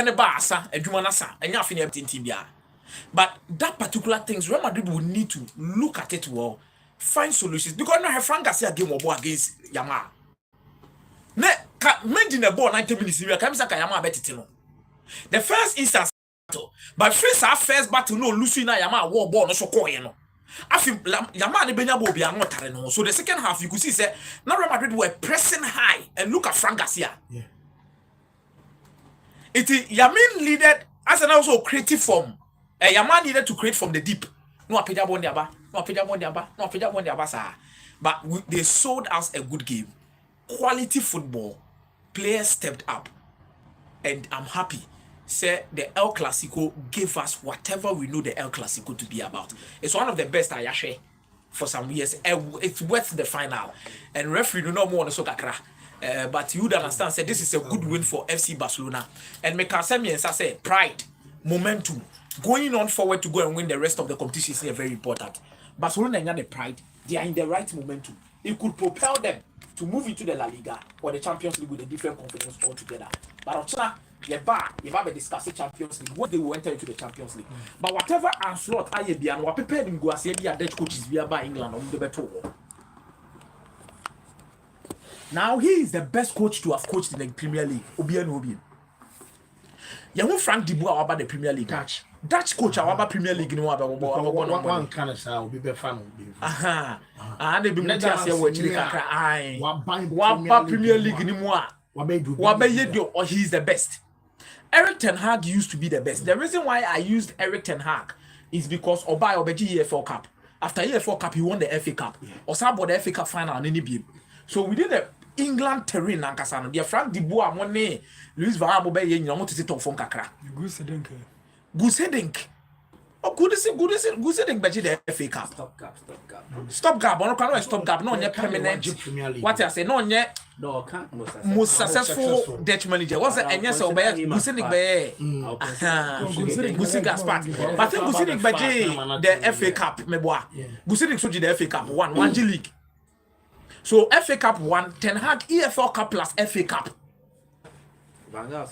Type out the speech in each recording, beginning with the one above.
ne ba asa adwuma na sa enya afi ne team bia. But that particular things Real Madrid will need to look at it well, find solutions because now Frank Garcia game or against Yamal. Ne ka mending the ball 90 minutes we can say Yamal bet no. The first instance but first battle no Lucy na Yamal war ball no so call no. Afi Yamal ne benya ball bia no tare no. So the second half you could see say now Real Madrid were pressing high and look at Frank Garcia. Yeah. It Yamin needed as an also creative form. Yamal needed to create from the deep. No apeja bondiaba, no apeja bondiaba, no apeja bondiaba sa. But they sold us a good game. Quality football. Players stepped up. And I'm happy. Say the El Clasico gave us whatever we know the El Clasico to be about. It's one of the best I share for some years. It's worth the final. And referee do not more on the soccer. But you would understand, say this is a good win for FC Barcelona. And me can say pride, momentum. Going on forward to go and win the rest of the competition is very important. Barcelona and the pride, they are in the right momentum. It could propel them to move into the La Liga or the Champions League with a different confidence altogether. But Ochina, you have a discussed Champions League, what they will enter into the Champions League. But whatever onslaught I be and what prepared him go as the Dutch coaches via by England on the better. Now he is the best coach to have coached in the Premier League. Obian. You Frank de Boer about the Premier League. Dutch coach about Premier League no about one kind of will be fan. Aha. And they be metia say we chiri kakra ai. One Premier League ni mo a. Wabeyedo or he is the best. Eric Ten Hag used to be the best. The reason why I used Eric Ten Hag is because Obai Obeji EFL Cup. After EFL Cup he won the FA Cup. Osabo the FA Cup final any be. So we did the England terrain nankasa no. The Frank de Boer money Luis Van Gaal be ye nyina mo tete top form kakra. Goosedink. Oh, Goosedink beji the FA Cup. Stop gap. No can stop gap. No nye permanent. What I say no nye most successful Dutch manager. What's that? Enya say obey Goosedink be. Goosedink spot. But I think Goosedink beji the FA Cup meboa. Goosedink so the FA Cup one G League. So FA Cup 1, Ten Hag EFL Cup plus FA Cup. Van Gaal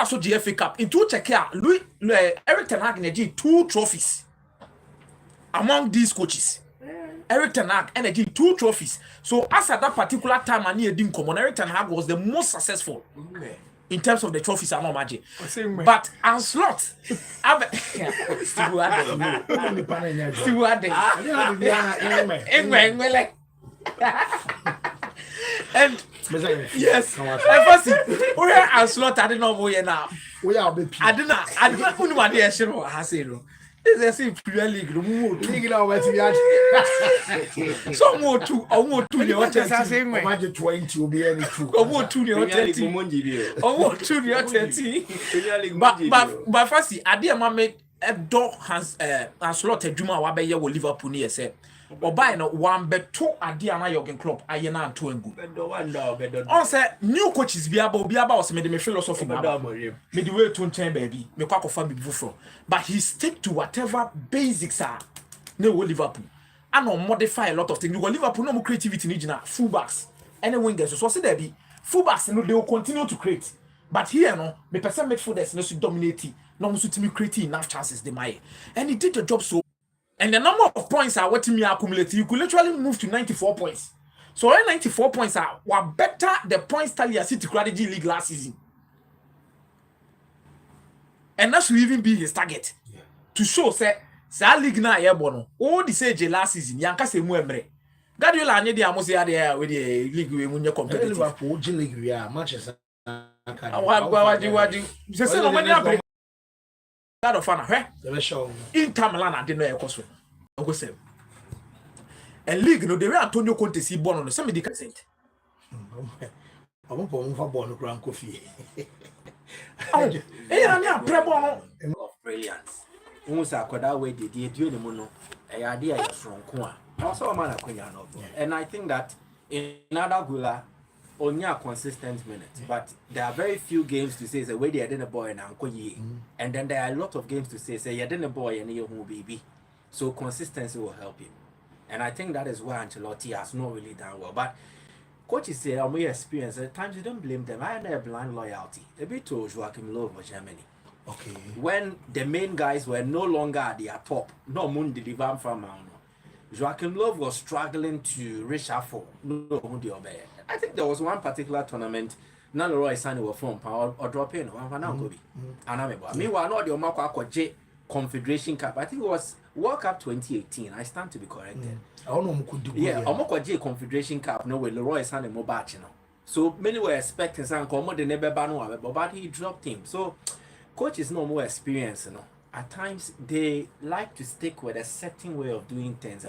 so GFA Cup. In two check here, Eric Ten Hag energy 2 trophies among these coaches. Eric Ten Hag energy 2 trophies. So as at that particular time, I didn't come on. Eric Ten Hag was the most successful in terms of the trophies. I'm not magic. But Anslot, and yes, where I slot I didn't know where now. We are the I didn't put my dear Shiro Hasero. Is a Premier League, league now. So more two, or more two, your testing, imagine 20 will be any two, or more two, your 30, or more two, your 30. But first, I dear mamma, a dog has a slot a Juma Wabe will Liverpool near said. Or buy no one bet 2 Adiana Yogan Club, Ayana and 2 and good. On say new coaches be about me philosophy, me the way to turn baby, me quack of family before. But he stick to whatever basics are. No Liverpool. I know modify a lot of things. You go Liverpool no more creativity in fullbacks. Any wingers, so say there be fullbacks, no, they will continue to create. But here no, me person midfielders no to dominate, no to me create enough chances they might. And he did the job so. And the number of points are what me accumulate. You could literally move to 94 points. So when 94 points are what better the points tally as City Strategy League last season. And that should even be his target. Yeah. To show say league na airborne. All the sage last season. Yanka se mu emre. Guardiola anye di amo se ade with the league we munye competitive. Liverpool league we are Manchester. Wadi. Say no money God of honor, Inter Milan and didn't know a question. And league, no, they were Antonio Conte see born on the same decent. I won't go for born ground coffee. Oh, I'm of brilliance. Almost I could that way did you the mono, a idea from Kwa. Also, a man and I think that in another gula, only a consistent minutes, but there are very few games to say the way they are in a boy and uncle ye, and then there are a lot of games to say you're in a boy and you're baby. So consistency will help him, and I think that is why Ancelotti has not really done well. But coaches say I'm more experience. At times you don't blame them. I had a blind loyalty. A bit to Joachim Löw for Germany. Okay. When the main guys were no longer at their top, no moon deliver from Joachim Löw was struggling to reach out for no. I think there was one particular tournament. None of Roy Sani were from power or drop in one for now. Meanwhile, not the Omako J Confederation Cup. I think it was World Cup 2018. I stand to be corrected. Yeah, Omako J Confederation Cup. No way, Leroy Sani Mobach. So many were expecting some common the never ban, but he dropped him. So coaches no more experience, At times they like to stick with a certain way of doing things,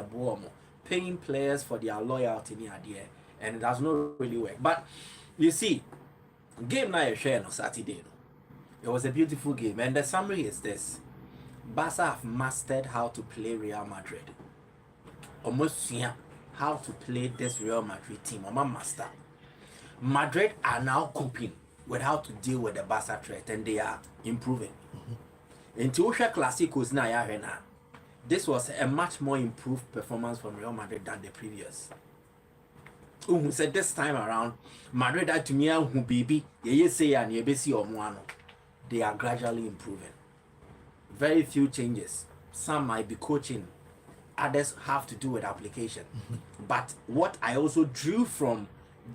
paying players for their loyalty near there, and it does not really work. But you see, game night share on Saturday. It was a beautiful game, and the summary is this: Barca have mastered how to play Real Madrid. Almost how to play this Real Madrid team. Master. Madrid are now coping with how to deal with the Barca threat, and they are improving. In Tuusha Clásicos na this was a much more improved performance from Real Madrid than the previous. Who said this time around, Madrid had to me who baby, ye say and ye see or they are gradually improving. Very few changes. Some might be coaching, others have to do with application. But what I also drew from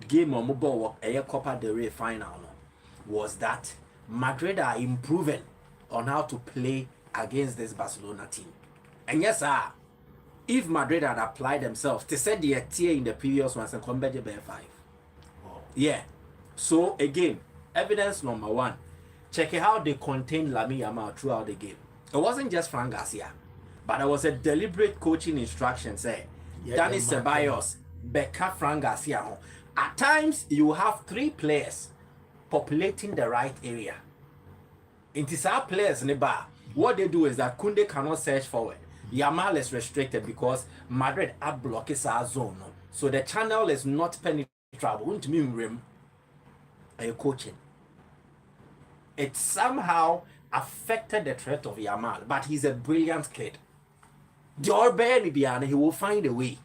game on mobile a Copa del Rey final was that Madrid are improving on how to play against this Barcelona team. And yes, sir, if Madrid had applied themselves, they said they are tier in the previous ones and come back to 5. Wow. Yeah. So again, evidence number 1, check how they contained Lamine Yamal throughout the game. It wasn't just Fran Garcia, but it was a deliberate coaching instruction. Say, Dani Ceballos, Becca, Fran Garcia. At times, you have 3 players populating the right area. It is our players in the bar. What they do is that Kunde cannot search forward. Yamal is restricted because Madrid are blocking our zone. So the channel is not penetrable. Wouldn't mean rim. Are you coaching? It somehow affected the threat of Yamal, but he's a brilliant kid. He will find a way.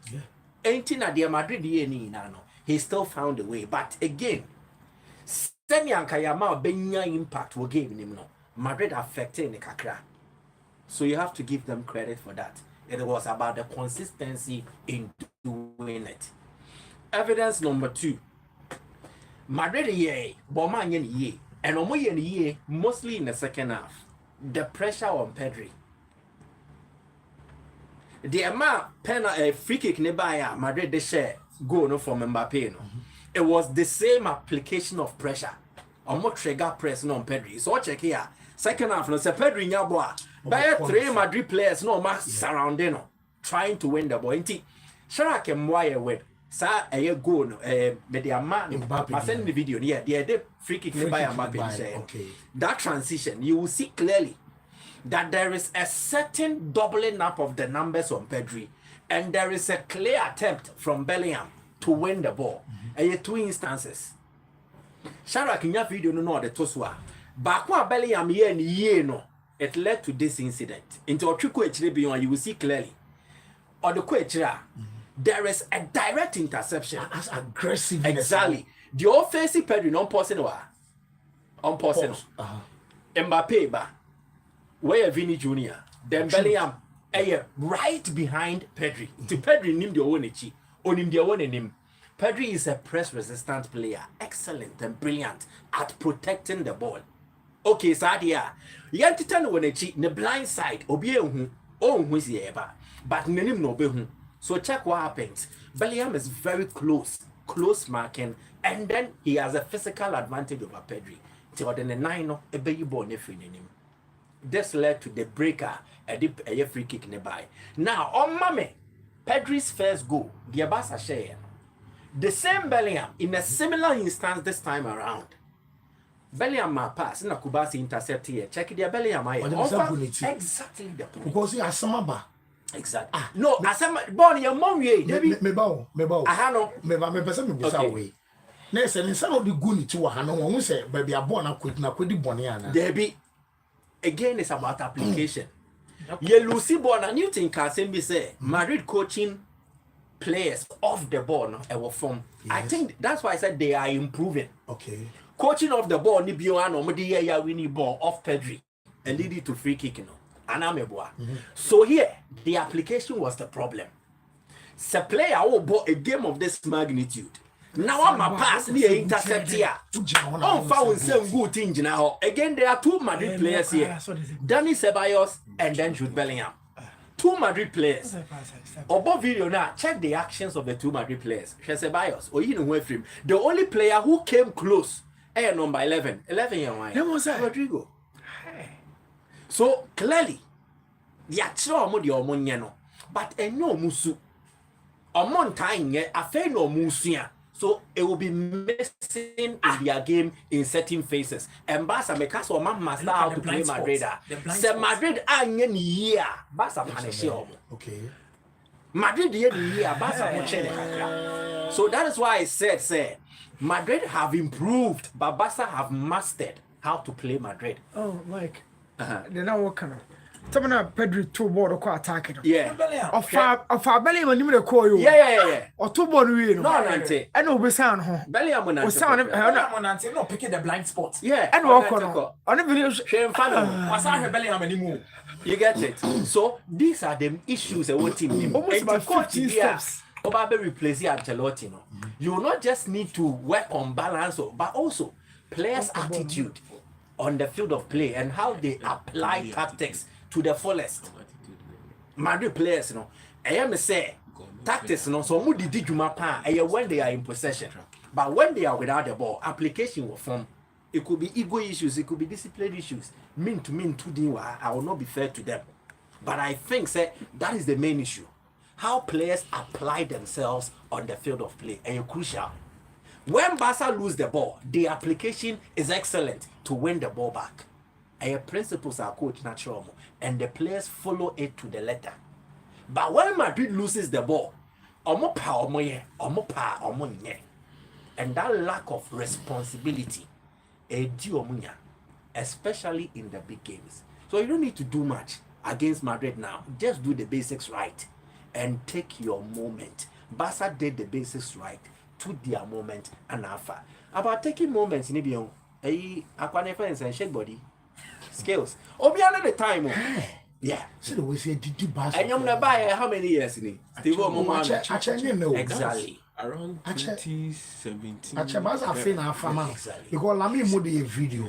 Anything at the Madrid he still found a way. But again, Yamal benya impact will give him Madrid affected the kakra. So you have to give them credit for that. It was about the consistency in doing it. Evidence number 2. Madrid Boman ye, and Omoyen ye, mostly in the second half. The pressure on Pedri. The amount a free kick nearby Madrid they share go no from Mbappe. It was the same application of pressure. Omo trigger press on Pedri. So check here. Second half, no say Pedri nyabwa. By 3 Madrid players no mass surrounding trying to win the ball. Inti Sharak Mwaye with sa a goal but the man I send the video. Yeah, the free kick by Mbappe. Okay. That transition, you will see clearly that there is a certain doubling up of the numbers on Pedri, and there is a clear attempt from Bellingham to win the ball. And 2 instances. Sharak in your video no the Toswa. Bakwa Bellingham ye no. It led to this incident. Into a trick beyond, you will see clearly. Or the question, there is a direct interception. As aggressive. Exactly. The offensive Pedri non possible. On possible. Mbappe ba. Where Vini Jr. Then Bellingham right behind Pedri. To Pedri nim the one echi. Onim the one him. Pedri is a press resistant player. Excellent and brilliant at protecting the ball. Okay, Sadia. You have to turn when a cheat the blind side, obey who's here, but name no be. So check what happens. Bellingham is very close marking, and then he has a physical advantage over Pedri. Till the 9 a baby born in him. This led to the breaker a free kick nearby. Now on Mame, Pedri's first goal, the Abasa share. The same Bellingham in a similar instance this time around. Bellingham pass na Kubasi intercept here. Check the Bellingham exactly the point. Because you are Samaba. Exactly. No, Asama born your mom ye. Me bow. Aha no. Me person me go away. Na say nsa no de guni ti wa ha no won say baby abon na kwedi bone ana. There be again it's about application. Ye Lucy born and Newton can say Madrid coaching players off the ball no e will form. I think that's why I said they are improving. Okay. Coaching off the ball ni bi one no de ya winning ball off Pedri and lead it to free kick no. Anameboa. So here the application was the problem. Se player who bought a game of this magnitude. Now I'm a pass near intercept here. On foul same good thing now. Again, there are 2 Madrid players here. Dani Ceballos and then Jude Bellingham. 2 Madrid players. Above video now, check the actions of the 2 Madrid players. Ceballos or you know from the only player who came close. Number 11. 11 year one. Rodrigo. So clearly, the actual no. But no musu. Among time, a fair no musia. So it will be missing in their game in certain phases. And Barca because or man must how to play Madrid. Say Madrid anyen year. Barca punish. Okay. Madrid year Barca mo. So that is why I said say Madrid have improved, but Barca have mastered how to play Madrid. Oh, like they're not working. Tamana Pedri 2 ball ko attack. Yeah. Of our belly when you call you. Yeah. Or 2 ball we no. No, Nante. And we sound ho. Belly am We sound no picking the blind spots. Yeah. And walk on the video. Shame fan. Was I belly am anymore? You get it? So these are the issues that what team Almost about 15 steps. Obabe replace Ancelotti no. You not just need to work on balance but also players' attitude on the field of play and how they apply tactics to the fullest. Madrid players, you know, I am say tactics, you know, so mu didi juma pa when they are in possession, but when they are without the ball, application will form. It could be ego issues, it could be discipline issues. Mean to do, I will not be fair to them. But I think say that is the main issue. How players apply themselves on the field of play and crucial. When Barca lose the ball, the application is excellent to win the ball back. And principles are coach natural and the players follow it to the letter. But when Madrid loses the ball, and that lack of responsibility, especially in the big games. So you don't need to do much against Madrid now. Just do the basics right and take your moment. Barca did the basics right, took their moment and alpha. About taking moments in Ibion, and shake body. Skills. Obiana the time. Yeah. So the way say did Barca. And you're not buy how many years in it? Actually, no. Exactly. Around 2017. Barca fin na fama. Because Lamine mo the video.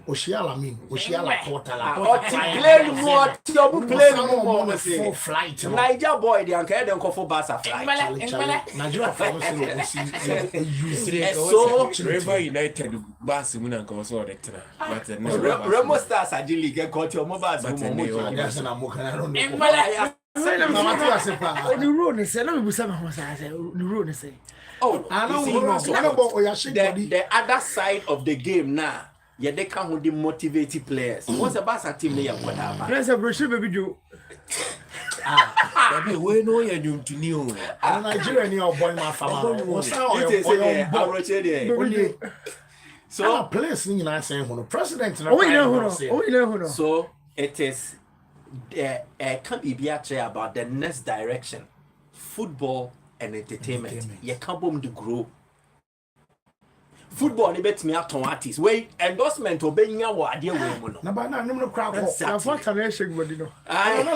Oshia Lamine, Oshia la porta la. Play more, you play more for flight. Niger boy, the anchor don't go for Barca flight. Nigeria from So River United Barcelona can also but Remo Stars are the league got your mobile. That's an American. The road is saying, let me say, the road is saying. Oh, I know the other side of the game now. Yeah, they can't hold the motivated players. What's the Barca team there? Whatever. Let's have a baby do. we know you're to new. Nigeria near boy my family. So players in I say president. So it is can't be about the next direction. Football and entertainment. You can't boom to grow. Football ni bet me aton artist. We endorsement obenya wo ade we mu no. Na ba na nim no kra ko. Na for time shake body no. Ah no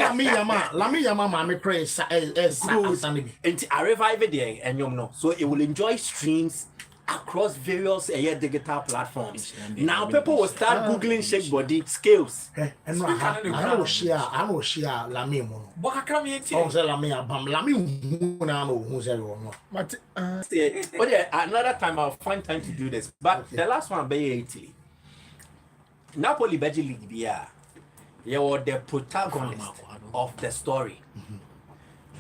Lami Yama ma me pray sa bi. Enti I revive the enyom no. So it will enjoy streams across various digital platforms. Now people will start googling shake body scales. And I know share Lami mo. Boka come here. Oh say Lami abam Lami hu na no hu say no. But another time I'll find time to do this. But the last one be Italy. Napoli Belgium League bia. You were the protagonist of the story.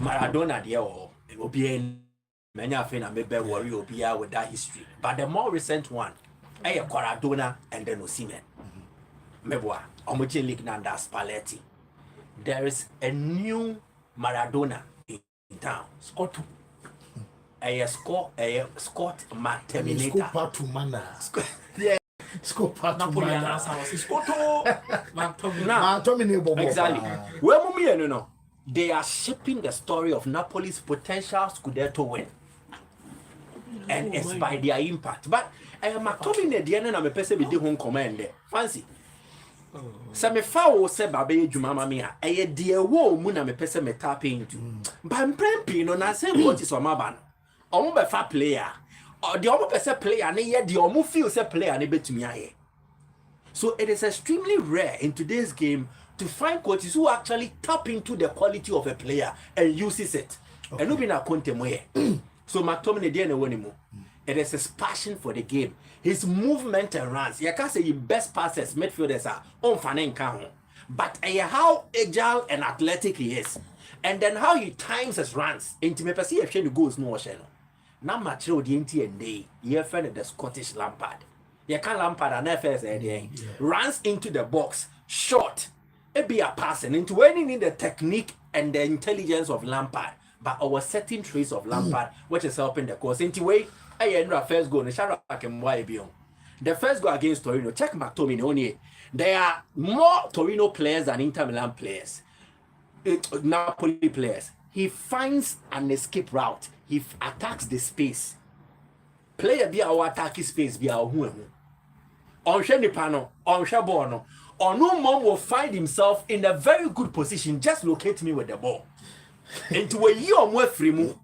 Maradona there will be many of them may worry or be with that history. But the more recent one, Maradona and then Osimhen. Meboa, Omoche League Nanda Spalletti. There is a new Maradona in town. Scott. Scott Terminator. Scopa to mana. Yeah. Scopa to mana. Scotto. Exactly. Where no. they are shaping the story of Napoli's potential Scudetto win. And it's by their impact. But McTominay the end na person be the home command there. Fancy. So me fa wo se babe adwuma ma me a eye de wo mu na me person me tap into. But prempi no na say coach is o maba no. Omo be fa player. Or the omo person player na ye the omo feel say player na betumi aye. So it is extremely rare in today's game to find coaches who actually tap into the quality of a player and uses it. And no be na kontemo. So McTominay dey na woni mu. It is his passion for the game, his movement and runs. You can't say the best passes midfielders are unfanning count, but how agile and athletic he is, and then how he times his runs. Into me perceive if the goals no channel. Now material the NTND. You friend the Scottish Lampard. You can't Lampard and FS runs into the box short. It be a passing into any need the technique and the intelligence of Lampard, but our certain traits of Lampard, which is helping the cause. Into way. The first goal, the first goal against Torino. Check McTominay only. There are more Torino players than Inter Milan players, Napoli players. He finds an escape route. He attacks the space. Player be our attacking space be our who. On Shenipano, on Shabono, or no mom will find himself in a very good position. Just locate me with the ball. Into a year or more free move.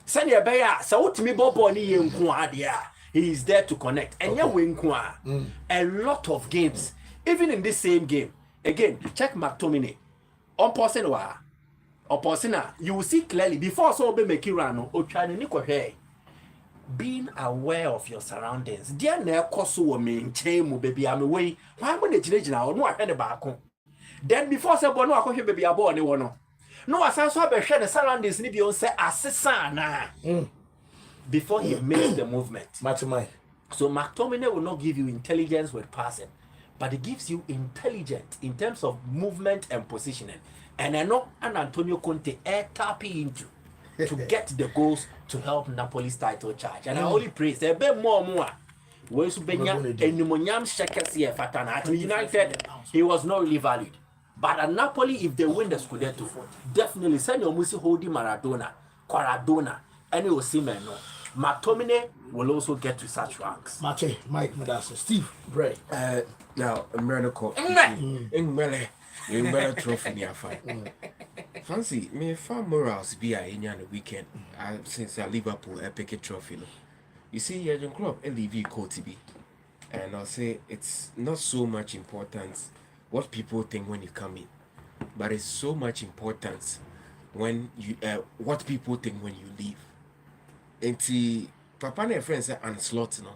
Send your bear, so to me, Bob he is there to connect. And yeah, win a lot of games, even in this same game. Again, check McTominay. On Posina, you will see clearly before so be making run or trying to being aware of your surroundings. Dear Nekoso maintain baby, I'm away. Why would the now? No, I had a back. Then before say, no, I baby, I born one. No, as I saw the surroundings, need to say assassin before he makes the movement. So McTominay will not give you intelligence with passing, but it gives you intelligence in terms of movement and positioning. And I know Antonio Conte air tapping into to get the goals to help Napoli's title charge. And I only praise a bit more. Where to be Nimonyam Shakers here at United, he was not really valued. But at Napoli, if they win the Scudetto, definitely send your Musi Hodi Maradona, Quaradona, and you will see men. McTominay will also get to such ranks. Mike Medasa, Steve, Bray. Now, America, better trophy near fight. Fancy me far morals be a in the weekend since Liverpool a pick a trophy. You see, Jurgen Klopp a leave to be, and I'll say it's not so much importance what people think when you come in, but it's so much importance when you what people think when you leave. And see, Papa and friends say Anslot no.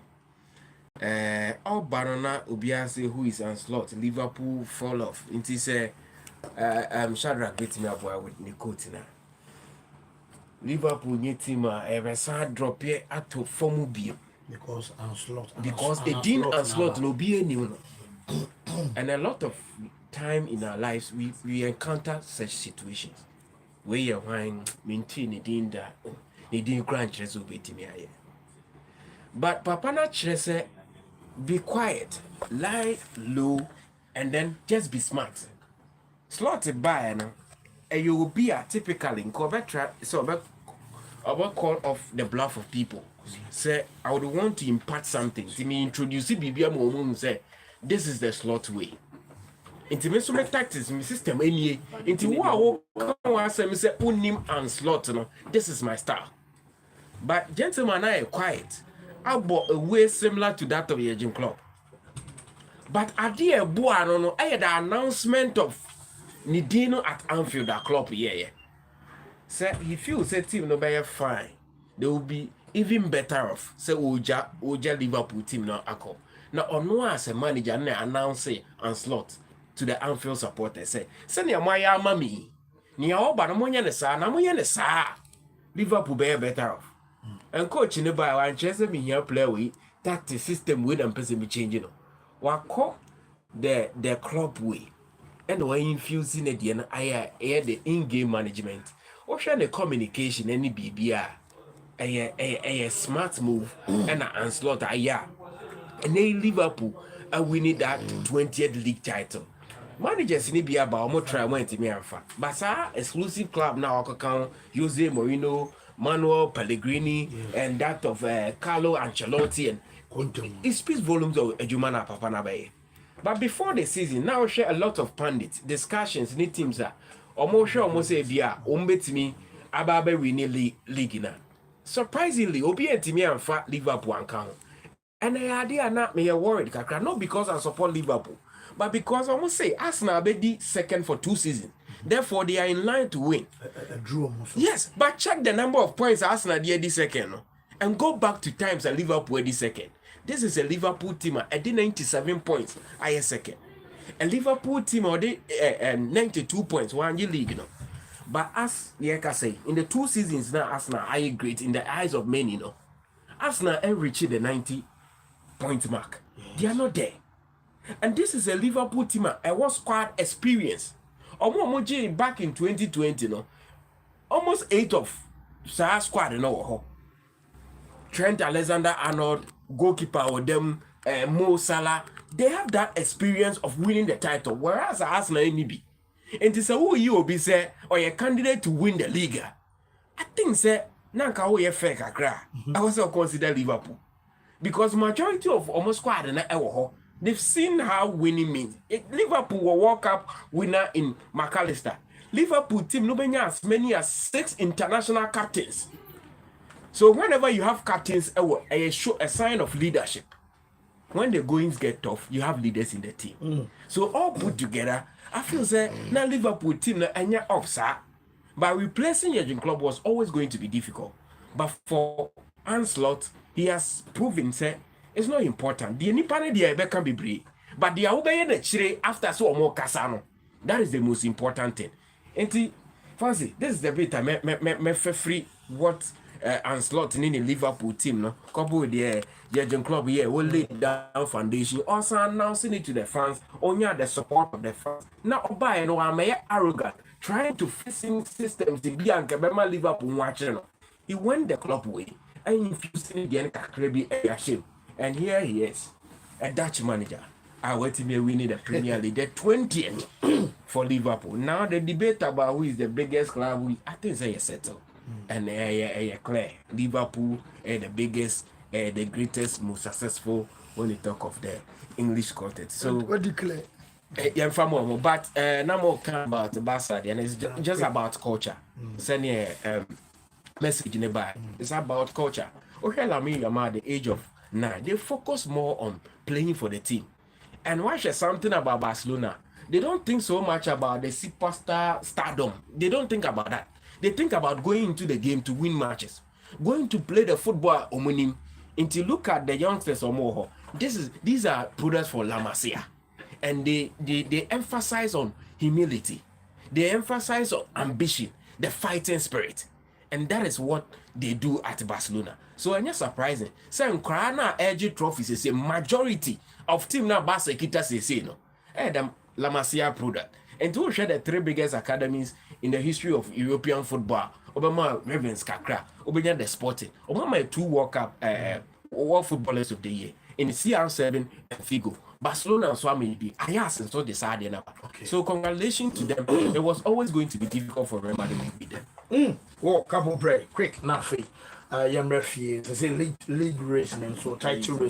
All Barona Obiase who is Anslot, Liverpool fall off. Into say Shadrach beat me up with Nicotina. Liverpool new team ever sad drop here at to form bio. Because Anslot. Because it didn't Anslot no be any. And a lot of time in our lives we encounter such situations where you're wine maintain it in that they didn't grant me. But Papa na say be quiet, lie low, and then just be smart. Slot by now, and you will be a typically in cover so about call off the bluff of people. Say I would want to impart something. To me introduce Bibia Momum say this is the slot way. Into me so many tactics, my system any. Into wow, come say unim and slot. No, this is my style. But gentlemen, I am quiet. I bought a way similar to that of the Jurgen Klopp. But I did a boy, I had the announcement of Nidino at Anfield at Klopp. Yeah. Say he feels that team no be fine. They will be even better off. Say Oja Liverpool team now ako. Now on as a manager na announce and slot to the Anfield supporters say ni amaya mami. Ni oba na monya ne sa na monya ne sa. Liverpool be better off. And coach in the by one chance me here play with that the system with and person be changing. Wako the club way. And when infusing it the in-game management. Or share the communication any BBR. A smart move and an onslaught. And they Liverpool and winning that 20th league title. managers ni be about more try went me amfa. But sir, exclusive club now account Jose Mourinho, Manuel Pellegrini, and that of Carlo Ancelotti, and it speaks volumes of Ejumana Papa Nabaye. But before the season, now share a lot of pundits, discussions, ni teams are almost say bia umbetimi ababe winning league na. Surprisingly, Obi and Timmy and Fat Liverpool and count. And the idea not me worried, kakra, not because I support Liverpool, but because I must say Arsenal be the second for 2 seasons. Therefore, they are in line to win. Yes, but check the number of points Arsenal did this second, no? And go back to times that Liverpool this second. This is a Liverpool team at 97 points. I second. A Liverpool team or 92 points. One year league, no. But as Yeka say, in the 2 seasons now, Arsenal are great in the eyes of many, no. Arsenal ain't reached the 90-point mark. They are not there. And this is a Liverpool team. I was squad experience. Omoji back in 2020, no. Almost 8 of Sahara squad, no. Trent Alexander-Arnold, goalkeeper or them, Mo Salah, they have that experience of winning the title, whereas Arsenal ain't be. And it's a who you be say or a candidate to win the league. I think say nanka who ye fair kakra. I also consider Liverpool because majority of almost squad and they've seen how winning means. Liverpool will walk up winner in McAllister. Liverpool team no benya as many as 6 international captains. So whenever you have captains, show a sign of leadership. When the goings get tough, you have leaders in the team. So all put together, I feel say now Liverpool team na anya up, sir. But replacing Jurgen Klopp was always going to be difficult. But for Ancelotti, he has proven say it's not important. The Nipane the can be brave, but the Aubeye the Chile after so more Casano. That is the most important thing. And fancy, this is the bit I me free what. Ancelotti in the Liverpool team, no, couple with the Jurgen Klopp here, will lay down foundation. Also announcing it to the fans, only the support of the fans. Now, by no, I'm arrogant, trying to fix in systems to be and Kabema Liverpool watching. He went the club way and infused in the Kakrebi Ayashim. And here he is, a Dutch manager. I wait to be winning the Premier League, the 20th for Liverpool. Now the debate about who is the biggest club, I think they settled. And clear Liverpool the biggest, the greatest, most successful when you talk of the English context. So what declare? Yeah, but now more come about Barca, and it's just about culture. Send message in the back. It's about culture. Okay, I'm at the age of 9. They focus more on playing for the team. And watch something about Barcelona. They don't think so much about the superstar stardom. They don't think about that. They think about going into the game to win matches, going to play the football omonim. Until look at the youngsters or more. These are products for La Masia, and they emphasize on humility, they emphasize on ambition, the fighting spirit, and that is what they do at Barcelona. So it's not surprising. So Krana edge trophies is a majority of team now Barca Kita say no, the La Masia product. And to share the 3 biggest academies in the history of European football, Obama Ravens Kakra, Obama the Sporting, Obama 2 World Footballers of the Year in CR7 and Figo. Barcelona and Swami be Ayas and so decided now. So congratulations to them. It was always going to be difficult for Real Madrid to beat them. Well, couple break, quick, not free. Young referee, league race, and so title race.